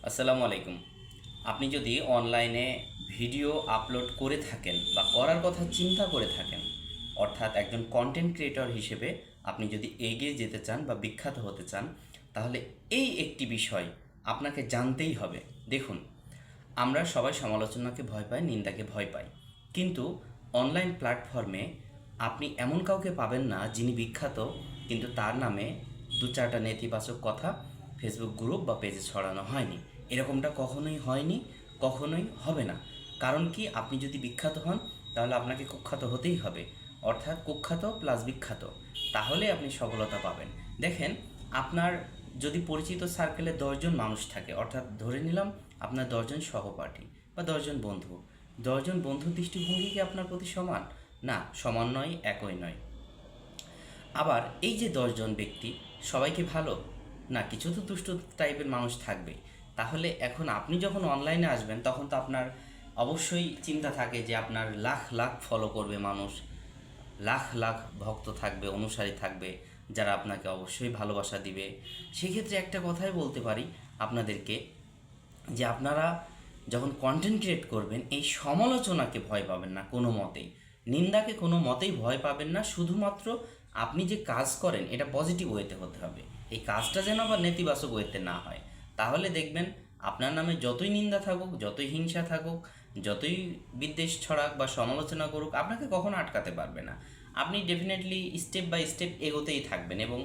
আসসালামু আলাইকুম। আপনি যদি অনলাইনে ভিডিও আপলোড করে থাকেন বা করার কথা চিন্তা করে থাকেন, অর্থাৎ একজন কন্টেন্ট ক্রিয়েটর হিসেবে আপনি যদি এগিয়ে যেতে চান বা বিখ্যাত হতে চান, তাহলে এই একটি বিষয় আপনাকে জানতেই হবে। দেখুন, আমরা সবাই সমালোচনাকে ভয় পাই, নিন্দাকে ভয় পাই, কিন্তু অনলাইন প্ল্যাটফর্মে আপনি এমন কাউকে পাবেন না যিনি বিখ্যাত কিন্তু তার নামে দু চারটা নেতিবাচক কথা ফেসবুক গ্রুপ বা পেজে ছড়ানো হয়নি। এরকমটা কখনোই হয়নি, কখনোই হবে না। কারণ কি, আপনি যদি বিখ্যাত হন তাহলে আপনাকে কুখ্যাত হতেই হবে, অর্থাৎ কুখ্যাত প্লাস বিখ্যাত, তাহলে আপনি সফলতা পাবেন। দেখেন, আপনার যদি পরিচিত সার্কেলে 10 জন মানুষ থাকে, অর্থাৎ ধরে নিলাম আপনার 10 জন সহপাঠী বা 10 জন বন্ধু, 10 জন বন্ধুর দৃষ্টিভঙ্গি কি আপনার প্রতি সমান? না, সমান নয়, একই নয়। আবার এই যে 10 জন ব্যক্তি, সবাইকে ভালো? না, কিছু তো দুষ্ট টাইপের মানুষ থাকবে। তাহলে এখন আপনি যখন অনলাইনে আসবেন তখন তো আপনার অবশ্যই চিন্তা থাকে যে আপনার লাখ লাখ ফলো করবে মানুষ, লাখ লাখ ভক্ত থাকবে, অনুসারী থাকবে, যারা আপনাকে অবশ্যই ভালোবাসা দিবে। সেক্ষেত্রে একটা কথাই বলতে পারি আপনাদেরকে, যে আপনারা যখন কন্টেন্ট ক্রিয়েট করবেন এই সমালোচনাকে ভয় পাবেন না কোনো মতেই, নিন্দাকে কোনো মতেই ভয় পাবেন না। শুধুমাত্র আপনি যে কাজ করেন এটা পজিটিভ ওয়েতে হতে হবে, এই কাজটা যেন আবার নেতিবাচক ওয়েতে না হয়। তাহলে দেখবেন আপনার নামে যতই নিন্দা থাকুক, যতই হিংসা থাকুক, যতই বিদ্বেষ ছড়াক বা সমালোচনা করুক, আপনাকে কখনো আটকাতে পারবে না। আপনি ডেফিনেটলি স্টেপ বাই স্টেপ এগোতেই থাকবেন এবং